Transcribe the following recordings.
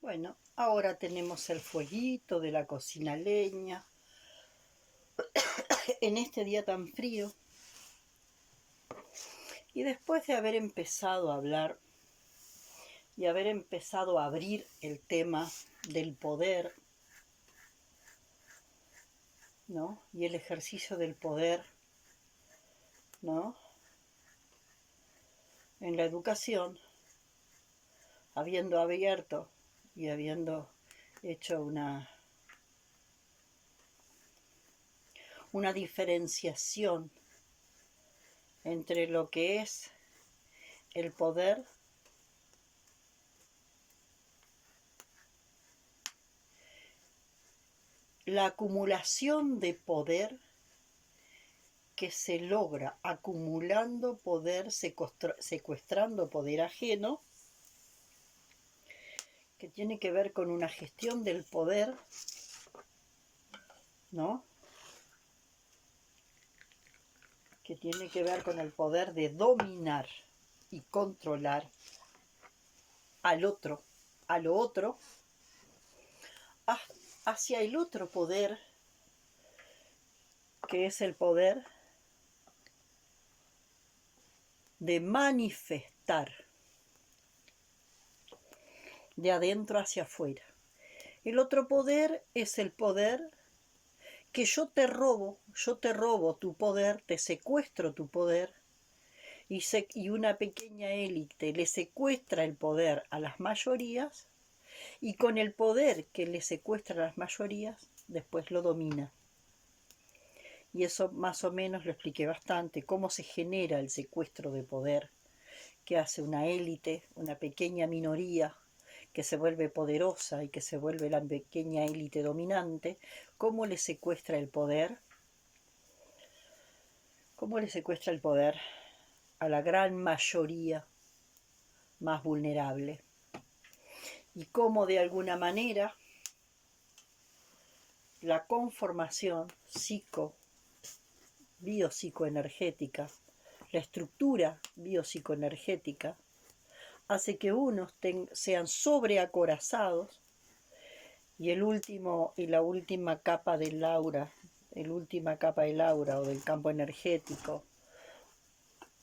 Bueno, ahora tenemos el fueguito de la cocina leña. En este día tan frío. Y después de haber empezado a hablar y haber empezado a abrir el tema del poder, ¿no? Y el ejercicio del poder, ¿no? En la educación, habiendo abierto y habiendo hecho una diferenciación entre lo que es el poder la acumulación de poder que se logra acumulando poder, secuestrando poder ajeno, que tiene que ver con una gestión del poder, ¿no? Que tiene que ver con el poder de dominar y controlar al otro, a lo otro, hacia el otro poder, que es el poder de manifestar de adentro hacia afuera. El otro poder es el poder que yo te robo tu poder, te secuestro tu poder, y una pequeña élite le secuestra el poder a las mayorías, y con el poder que le secuestra a las mayorías, después lo domina. Y eso más o menos lo expliqué bastante, cómo se genera el secuestro de poder, que hace una élite, una pequeña minoría, que se vuelve poderosa y que se vuelve la pequeña élite dominante. ¿Cómo le secuestra el poder? ¿Cómo le secuestra el poder a la gran mayoría más vulnerable? Y cómo de alguna manera la conformación biopsicoenergética, la estructura biopsicoenergética, hace que unos sean sobreacorazados, y la última capa del aura, o del campo energético,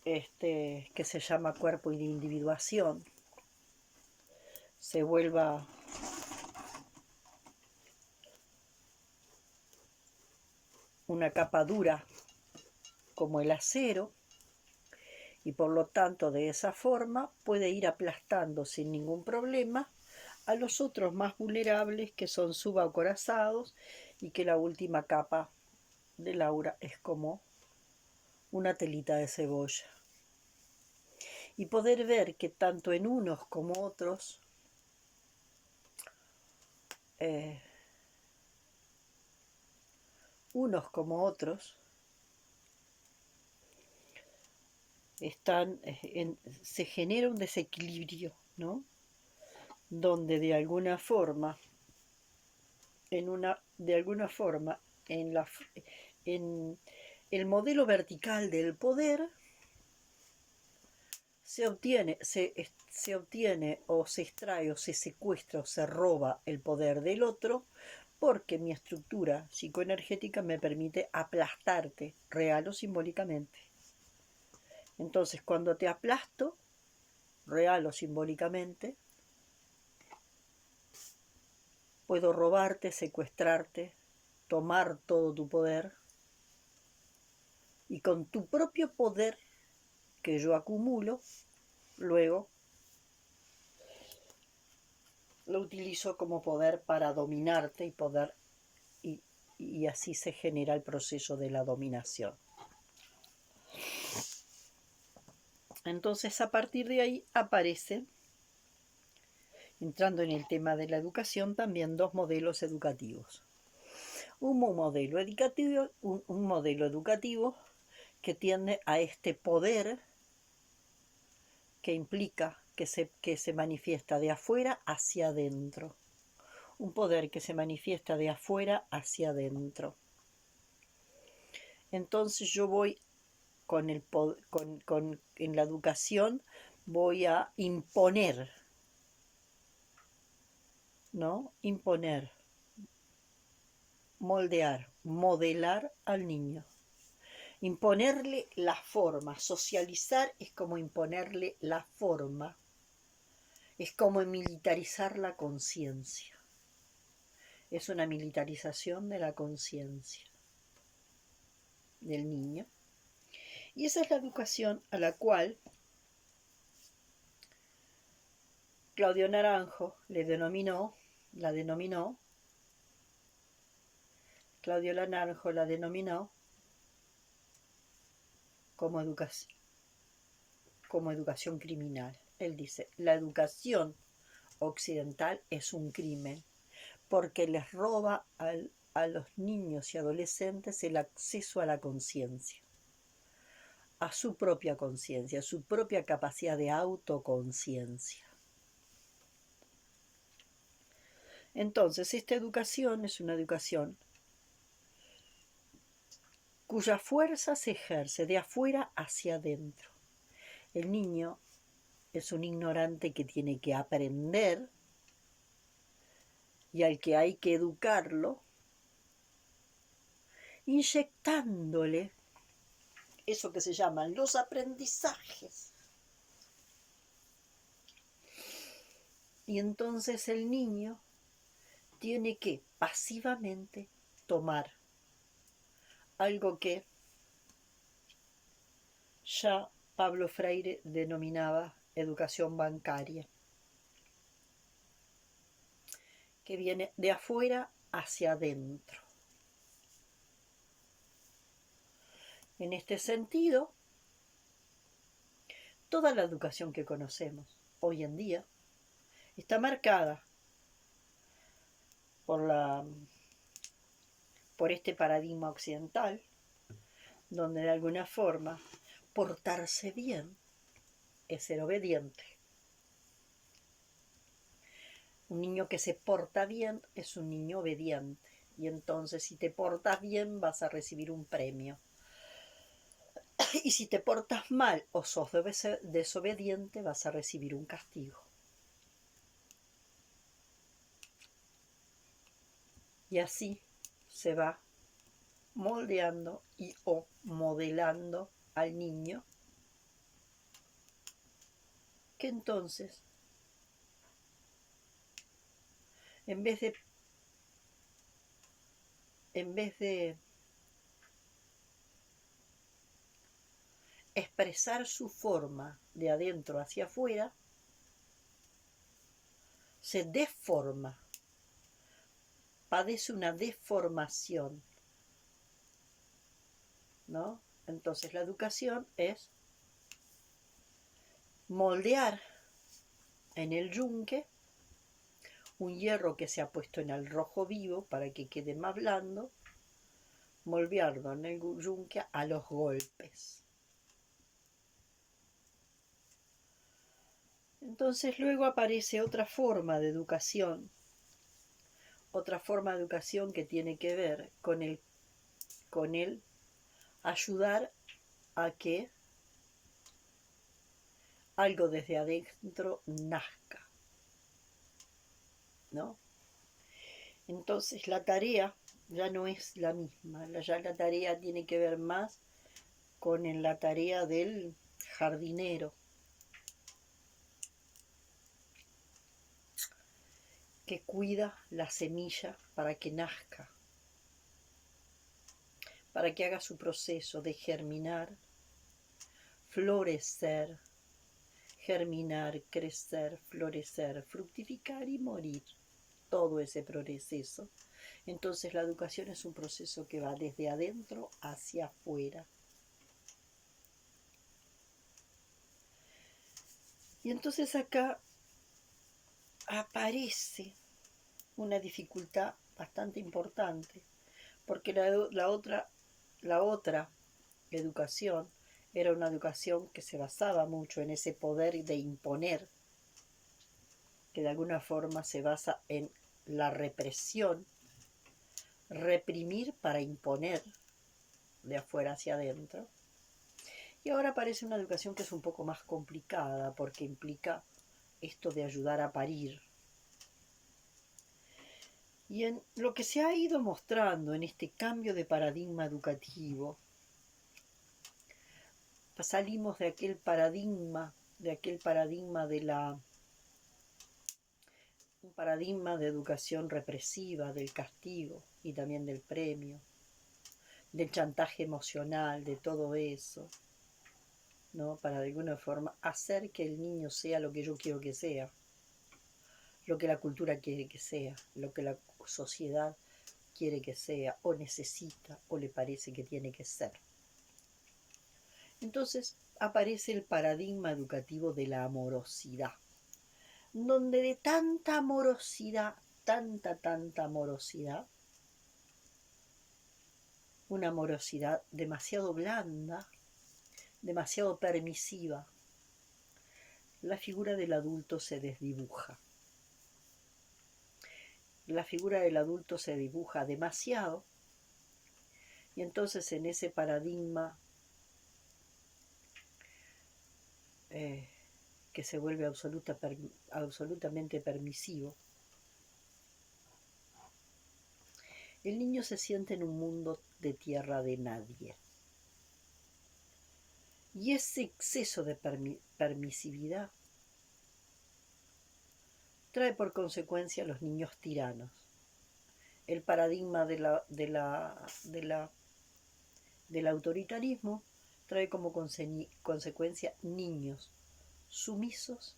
que se llama cuerpo y de individuación, se vuelva una capa dura como el acero, y por lo tanto de esa forma puede ir aplastando sin ningún problema a los otros más vulnerables, que son subacorazados, y que la última capa del aura es como una telita de cebolla. Y poder ver que tanto en unos como otros se genera un desequilibrio, ¿no? Donde de alguna forma en el modelo vertical del poder se obtiene o se extrae o se secuestra o se roba el poder del otro, porque mi estructura psicoenergética me permite aplastarte, real o simbólicamente. Entonces, cuando te aplasto, real o simbólicamente, puedo robarte, secuestrarte, tomar todo tu poder, y con tu propio poder que yo acumulo, luego lo utilizo como poder para dominarte y así se genera el proceso de la dominación. Entonces, a partir de ahí aparecen, entrando en el tema de la educación, también dos modelos educativos. Un modelo educativo que tiende a este poder, que implica que se manifiesta de afuera hacia adentro. Un poder que se manifiesta de afuera hacia adentro. Entonces yo voy en la educación, voy a imponer ¿no? Imponer, moldear, modelar al niño. Imponerle la forma. Socializar es como imponerle la forma. Es como militarizar la conciencia. Es una militarización de la conciencia del niño. Y esa es la educación a la cual Claudio Naranjo Claudio Naranjo la denominó como educación criminal. Él dice, la educación occidental es un crimen porque les roba a los niños y adolescentes el acceso a la conciencia, a su propia conciencia, a su propia capacidad de autoconciencia. Entonces, esta educación es una educación cuya fuerza se ejerce de afuera hacia adentro. El niño es un ignorante que tiene que aprender y al que hay que educarlo, inyectándole eso que se llaman los aprendizajes. Y entonces el niño tiene que pasivamente tomar algo que ya Pablo Freire denominaba educación bancaria, que viene de afuera hacia adentro. En este sentido, toda la educación que conocemos hoy en día está marcada por este paradigma occidental, donde de alguna forma portarse bien es ser obediente. Un niño que se porta bien es un niño obediente, y entonces si te portas bien vas a recibir un premio. Y si te portas mal o sos desobediente vas a recibir un castigo. Y así se va moldeando o modelando al niño, que entonces, en vez de expresar su forma de adentro hacia afuera, se deforma, padece una deformación, ¿no? Entonces la educación es moldear en el yunque un hierro que se ha puesto en el rojo vivo para que quede más blando, moldearlo en el yunque a los golpes. Entonces luego aparece otra forma de educación que tiene que ver con el ayudar a que algo desde adentro nazca, ¿no? Entonces la tarea ya no es la misma, ya la tarea tiene que ver más con la tarea del jardinero, que cuida la semilla para que nazca, para que haga su proceso de germinar, florecer, germinar, crecer, florecer, fructificar y morir. Todo ese proceso. Entonces la educación es un proceso que va desde adentro hacia afuera. Y entonces acá aparece una dificultad bastante importante, porque la otra educación era una educación que se basaba mucho en ese poder de imponer, que de alguna forma se basa en la represión, reprimir para imponer de afuera hacia adentro. Y ahora aparece una educación que es un poco más complicada, porque implica esto de ayudar a parir, Y en lo que se ha ido mostrando en este cambio de paradigma educativo, salimos de aquel paradigma un paradigma de educación represiva, del castigo y también del premio, del chantaje emocional, de todo eso, ¿no? Para de alguna forma hacer que el niño sea lo que yo quiero que sea, lo que la cultura quiere que sea, lo que la sociedad quiere que sea, o necesita, o le parece que tiene que ser. Entonces aparece el paradigma educativo de la amorosidad, donde de tanta amorosidad, tanta amorosidad, una amorosidad demasiado blanda, demasiado permisiva, la figura del adulto se desdibuja. La figura del adulto se dibuja demasiado y entonces en ese paradigma que se vuelve absolutamente permisivo, el niño se siente en un mundo de tierra de nadie. Y ese exceso de permisividad trae por consecuencia a los niños tiranos. El paradigma del autoritarismo trae como consecuencia niños sumisos,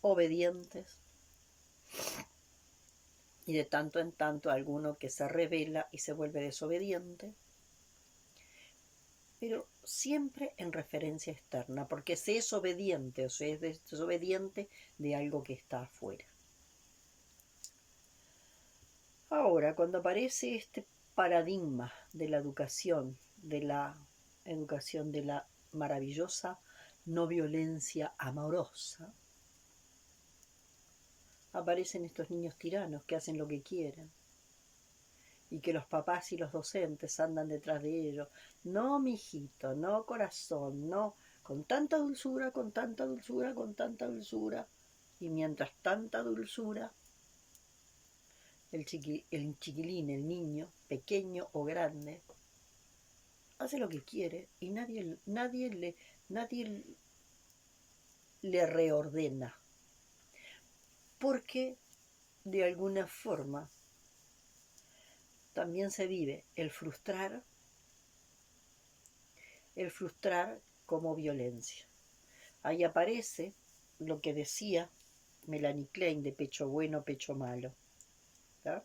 obedientes, y de tanto en tanto alguno que se rebela y se vuelve desobediente, pero siempre en referencia externa, porque se es obediente o se es desobediente de algo que está afuera. Ahora, cuando aparece este paradigma de la educación de la maravillosa no violencia amorosa, aparecen estos niños tiranos que hacen lo que quieren y que los papás y los docentes andan detrás de ellos. No, mijito, no, corazón, no, con tanta dulzura, con tanta dulzura, con tanta dulzura. Y mientras tanta dulzura, el chiquilín, el niño, pequeño o grande, hace lo que quiere y nadie le reordena. Porque de alguna forma también se vive el frustrar como violencia. Ahí aparece lo que decía Melanie Klein de pecho bueno, pecho malo. ¿Tá?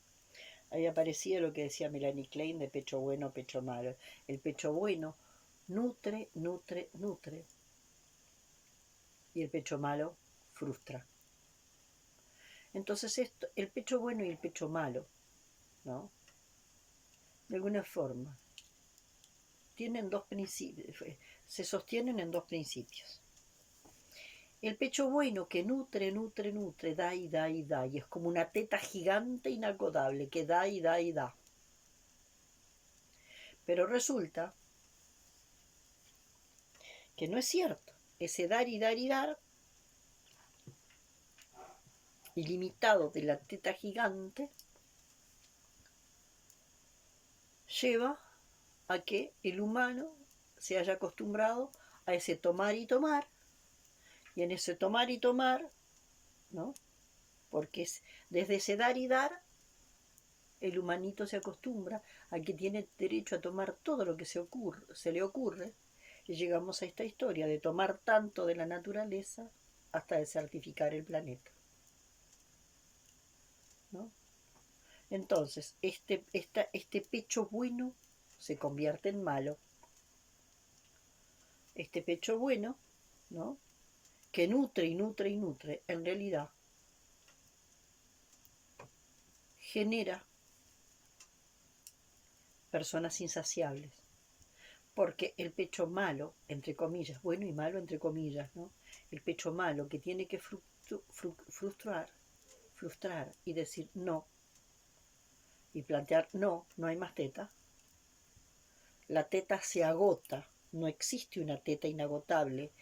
Ahí aparecía lo que decía Melanie Klein de pecho bueno, pecho malo. El pecho bueno nutre, nutre, nutre. Y el pecho malo frustra. Entonces el pecho bueno y el pecho malo, ¿no? De alguna forma, tienen dos principios, se sostienen en dos principios. El pecho bueno que nutre, nutre, nutre, da y da y da, y es como una teta gigante inagotable que da y da y da. Pero resulta que no es cierto. Ese dar y dar y dar, ilimitado de la teta gigante, lleva a que el humano se haya acostumbrado a ese tomar y tomar, y en ese tomar y tomar, ¿no? Porque desde ese dar y dar, el humanito se acostumbra a que tiene derecho a tomar todo lo que se le ocurre, y llegamos a esta historia de tomar tanto de la naturaleza hasta desertificar el planeta, ¿no? Entonces, este pecho bueno se convierte en malo. Este pecho bueno, ¿no? Que nutre y nutre y nutre, en realidad genera personas insaciables. Porque el pecho malo, entre comillas, bueno y malo entre comillas, ¿no? El pecho malo que tiene que frustrar y decir no, y plantear no, no hay más teta. La teta se agota, no existe una teta inagotable.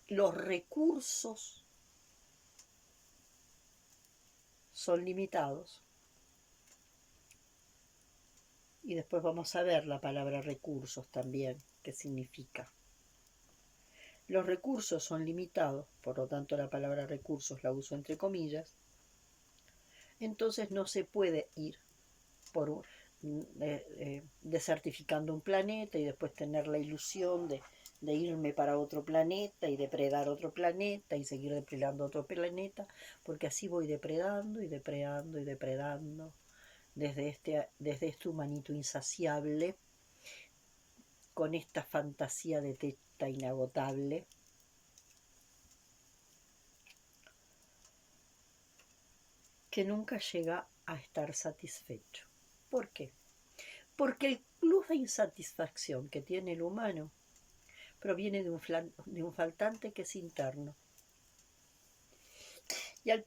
Los recursos son limitados. Y después vamos a ver la palabra recursos también, qué significa. Los recursos son limitados, por lo tanto la palabra recursos la uso entre comillas. Entonces no se puede ir por desertificando un planeta y después tener la ilusión de irme para otro planeta y depredar otro planeta y seguir depredando otro planeta, porque así voy depredando y depredando y depredando desde este humanito insaciable, con esta fantasía de teta inagotable. Que nunca llega a estar satisfecho. ¿Por qué? Porque el plus de insatisfacción que tiene el humano proviene de un faltante que es interno. Y al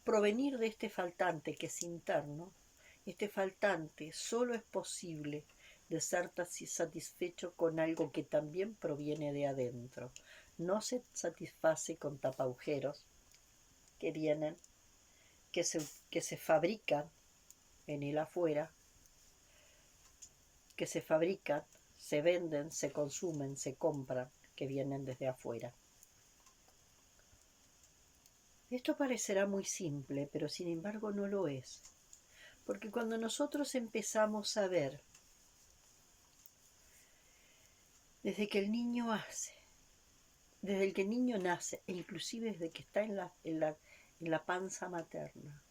provenir de este faltante que es interno, este faltante solo es posible de ser satisfecho con algo que también proviene de adentro. No se satisface con tapaujeros que vienen, que se fabrican en el afuera, que se fabrican, se venden, se consumen, se compran, que vienen desde afuera. Esto parecerá muy simple, pero sin embargo no lo es. Porque cuando nosotros empezamos a ver, desde que el niño nace, e inclusive desde que está en la panza materna,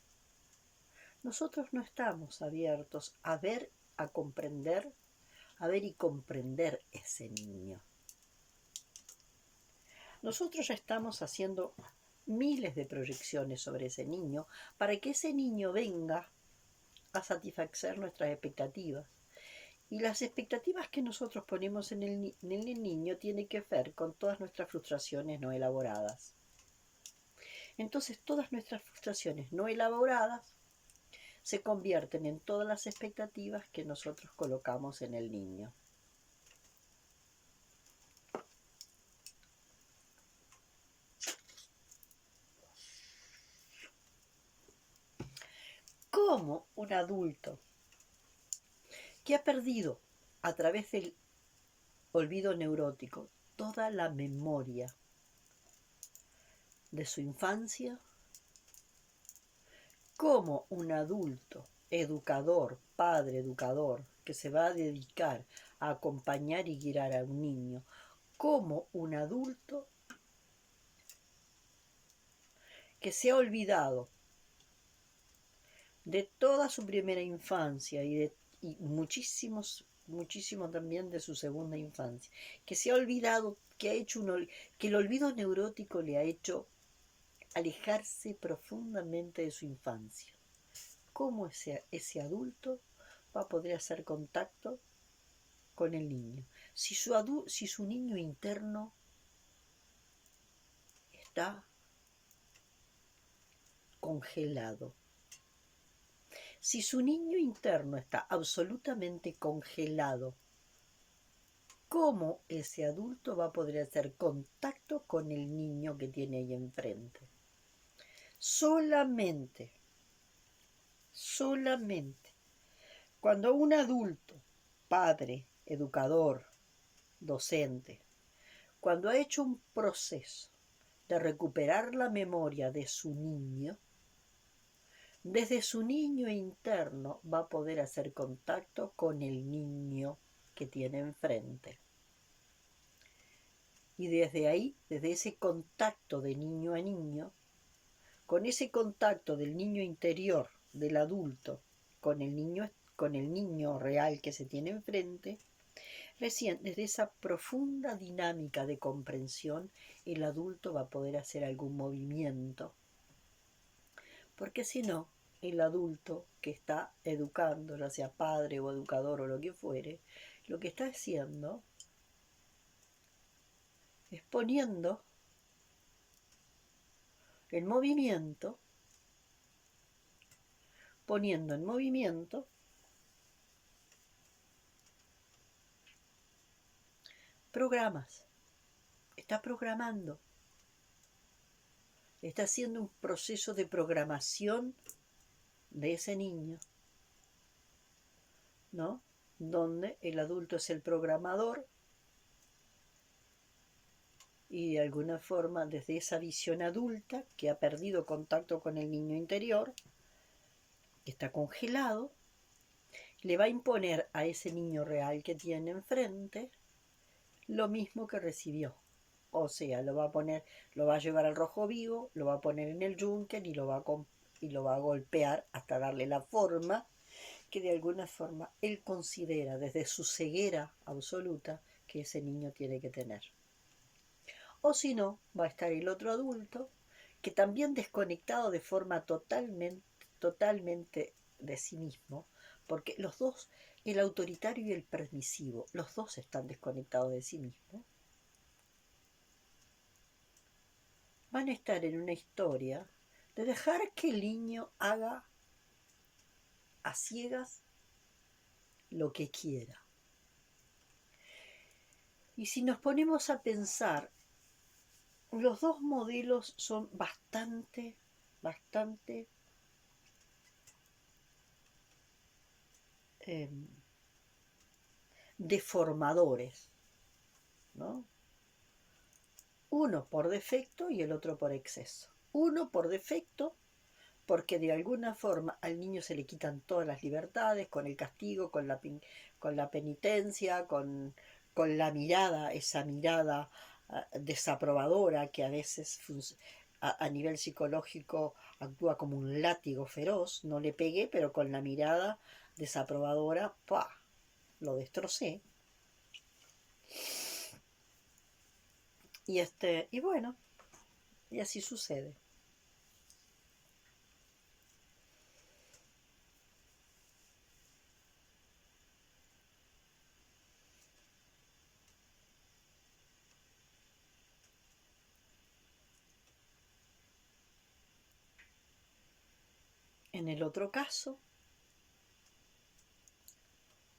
nosotros no estamos abiertos a ver, a comprender, a ver y comprender ese niño. Nosotros ya estamos haciendo miles de proyecciones sobre ese niño para que ese niño venga a satisfacer nuestras expectativas. Y las expectativas que nosotros ponemos en el niño tienen que ver con todas nuestras frustraciones no elaboradas. Entonces todas nuestras frustraciones no elaboradas se convierten en todas las expectativas que nosotros colocamos en el niño. ¿Cómo un adulto que ha perdido a través del olvido neurótico toda la memoria de su infancia, cómo un adulto educador, padre educador, que se va a dedicar a acompañar y guiar a un niño, cómo un adulto que se ha olvidado de toda su primera infancia y muchísimo también de su segunda infancia, que se ha olvidado, que ha hecho que el olvido neurótico le ha hecho alejarse profundamente de su infancia. ¿Cómo ese adulto va a poder hacer contacto con el niño? Si su niño interno está congelado. Si su niño interno está absolutamente congelado, ¿cómo ese adulto va a poder hacer contacto con el niño que tiene ahí enfrente? Solamente cuando un adulto, padre, educador, docente, cuando ha hecho un proceso de recuperar la memoria de su niño, desde su niño interno va a poder hacer contacto con el niño que tiene enfrente. Y desde ahí, desde ese contacto de niño a niño, con ese contacto del niño interior, del adulto, con el niño real que se tiene enfrente, recién desde esa profunda dinámica de comprensión, el adulto va a poder hacer algún movimiento. Porque si no, el adulto que está educando, ya sea padre o educador o lo que fuere, lo que está haciendo es poniendo en movimiento programas. Está programando. está haciendo un proceso de programación de ese niño, ¿no? Donde el adulto es el programador y de alguna forma desde esa visión adulta que ha perdido contacto con el niño interior, que está congelado, le va a imponer a ese niño real que tiene enfrente lo mismo que recibió. O sea, lo va a poner, lo va a llevar al rojo vivo, lo va a poner en el yunque y lo va a golpear hasta darle la forma que de alguna forma él considera desde su ceguera absoluta que ese niño tiene que tener. O si no, va a estar el otro adulto que también desconectado de forma totalmente de sí mismo, porque los dos, el autoritario y el permisivo, los dos están desconectados de sí mismos, van a estar en una historia de dejar que el niño haga a ciegas lo que quiera. Y si nos ponemos a pensar, los dos modelos son bastante eh, deformadores, ¿no? Uno por defecto y el otro por exceso. Uno por defecto porque de alguna forma al niño se le quitan todas las libertades con el castigo, con la penitencia, con la mirada, esa mirada desaprobadora que a veces a nivel psicológico actúa como un látigo feroz. No le pegué, pero con la mirada desaprobadora, ¡pah!, lo destrocé. Y bueno, y así sucede. En el otro caso,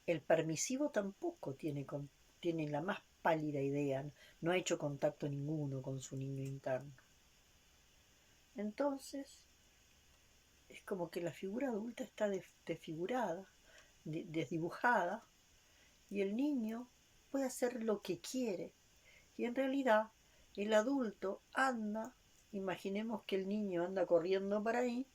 el permisivo tampoco tiene la más pálida idea, no ha hecho contacto ninguno con su niño interno. Entonces, es como que la figura adulta está desfigurada, desdibujada, y el niño puede hacer lo que quiere. Y en realidad, el adulto anda, imaginemos que el niño anda corriendo por ahí,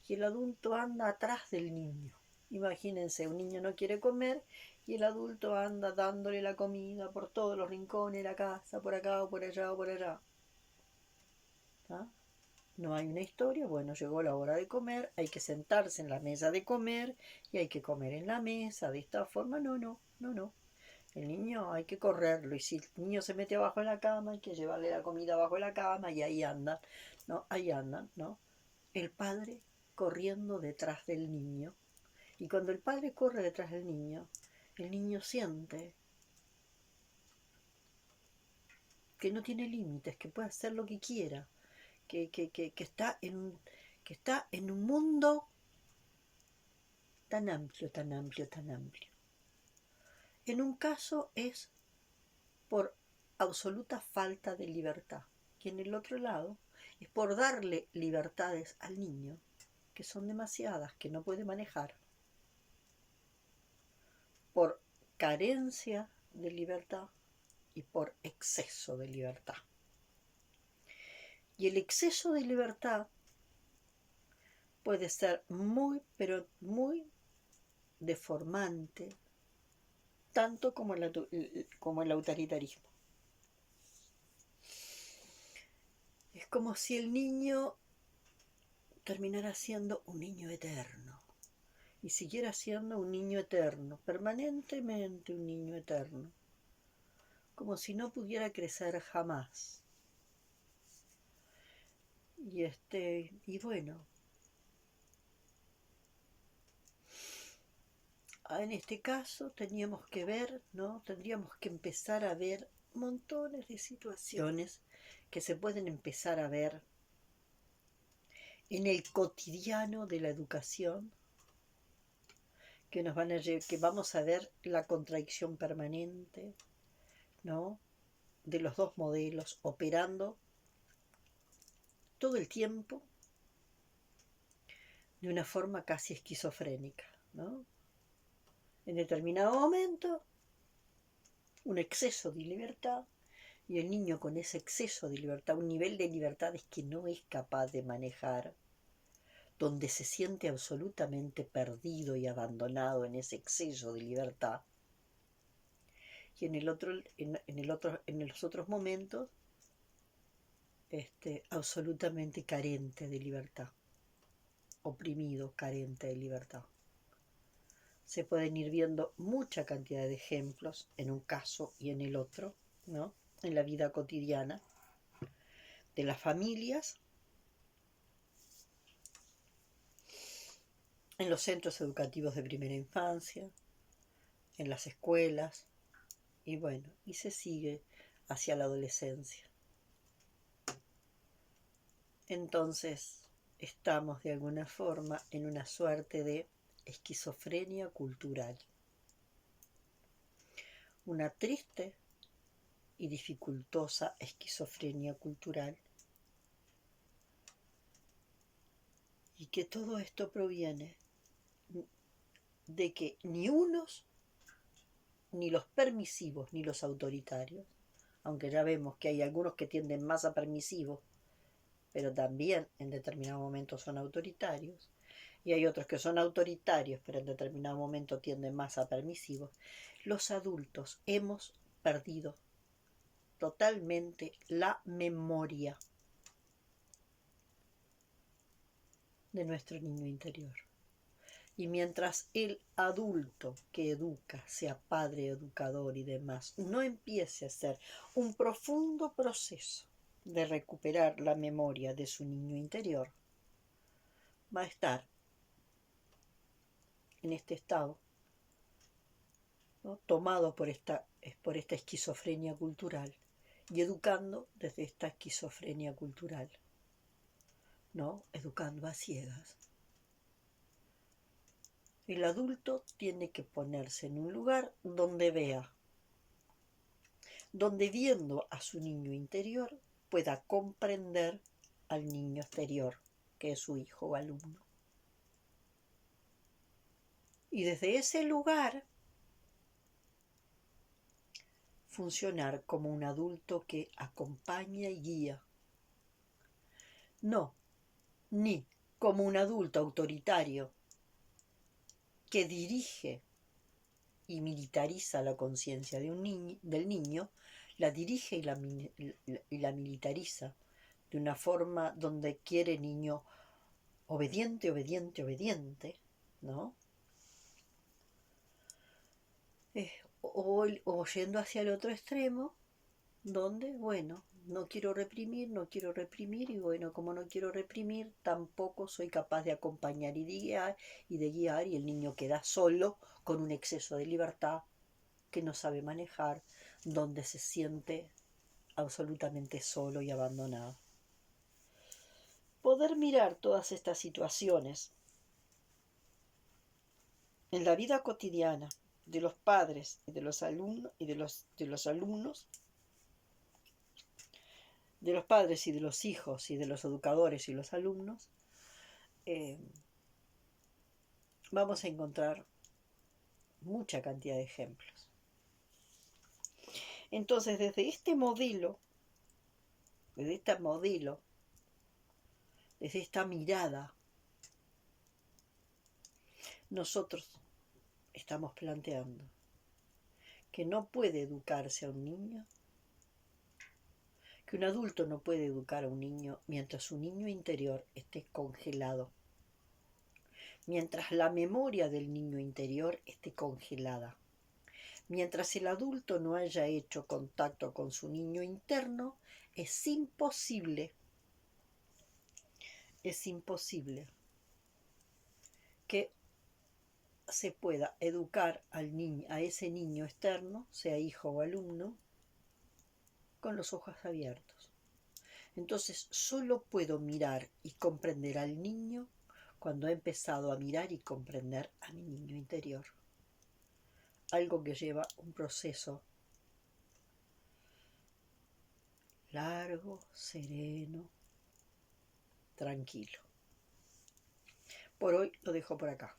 y el adulto anda atrás del niño. Imagínense, un niño no quiere comer y el adulto anda dándole la comida por todos los rincones de la casa, por acá o por allá o por allá. ¿Ah? No hay una historia, bueno, llegó la hora de comer, hay que sentarse en la mesa de comer y hay que comer en la mesa de esta forma. No. El niño hay que correrlo y si el niño se mete abajo de la cama hay que llevarle la comida abajo de la cama y ahí andan, ¿no? Ahí andan, ¿no? El padre corriendo detrás del niño. Y cuando el padre corre detrás del niño, el niño siente que no tiene límites, que puede hacer lo que quiera, que está en un mundo tan amplio, tan amplio, tan amplio. En un caso es por absoluta falta de libertad, y en el otro lado es por darle libertades al niño, que son demasiadas, que no puede manejar, por carencia de libertad y por exceso de libertad. Y el exceso de libertad puede ser muy, pero muy deformante, tanto como el autoritarismo. Es como si el niño terminara siendo un niño eterno y siguiera siendo un niño eterno, permanentemente un niño eterno, como si no pudiera crecer jamás. Y bueno, en este caso teníamos que ver, ¿no? Tendríamos que empezar a ver montones de situaciones que se pueden empezar a ver en el cotidiano de la educación, que vamos a ver la contradicción permanente, ¿no?, de los dos modelos operando todo el tiempo de una forma casi esquizofrénica, ¿no? En determinado momento, un exceso de libertad, y el niño con ese exceso de libertad, un nivel de libertades que no es capaz de manejar, donde se siente absolutamente perdido y abandonado en ese exceso de libertad. Y en los otros momentos, absolutamente carente de libertad, oprimido, carente de libertad. Se pueden ir viendo mucha cantidad de ejemplos en un caso y en el otro, ¿no? En la vida cotidiana de las familias, en los centros educativos de primera infancia, en las escuelas, y bueno, y se sigue hacia la adolescencia. Entonces, estamos de alguna forma en una suerte de esquizofrenia cultural. Una triste y dificultosa esquizofrenia cultural. Y que todo esto proviene de que ni unos, ni los permisivos, ni los autoritarios, aunque ya vemos que hay algunos que tienden más a permisivos, pero también en determinado momento son autoritarios, y hay otros que son autoritarios, pero en determinado momento tienden más a permisivos. Los adultos hemos perdido totalmente la memoria de nuestro niño interior. Y mientras el adulto que educa, sea padre, educador y demás, no empiece a hacer un profundo proceso de recuperar la memoria de su niño interior, va a estar en este estado, ¿no? Tomado por esta esquizofrenia cultural y educando desde esta esquizofrenia cultural, ¿no? Educando a ciegas. El adulto tiene que ponerse en un lugar donde vea, donde viendo a su niño interior pueda comprender al niño exterior, que es su hijo o alumno. Y desde ese lugar funcionar como un adulto que acompaña y guía. No, ni como un adulto autoritario que dirige y militariza la conciencia de del niño, la dirige y la militariza de una forma donde quiere niño obediente, obediente, obediente, ¿no? O yendo hacia el otro extremo, donde, bueno, no quiero reprimir, y bueno, como no quiero reprimir, tampoco soy capaz de acompañar y de guiar, y el niño queda solo con un exceso de libertad que no sabe manejar, donde se siente absolutamente solo y abandonado. Poder mirar todas estas situaciones en la vida cotidiana de los padres y de los alumnos de los padres y de los hijos y de los educadores y los alumnos, vamos a encontrar mucha cantidad de ejemplos. Entonces, desde esta mirada, nosotros estamos planteando que no puede educarse a un niño, que un adulto no puede educar a un niño mientras su niño interior esté congelado, mientras la memoria del niño interior esté congelada, mientras el adulto no haya hecho contacto con su niño interno. Es imposible que se pueda educar a ese niño externo, sea hijo o alumno, con los ojos abiertos. Entonces, solo puedo mirar y comprender al niño cuando he empezado a mirar y comprender a mi niño interior. Algo que lleva un proceso largo, sereno, tranquilo. Por hoy lo dejo por acá.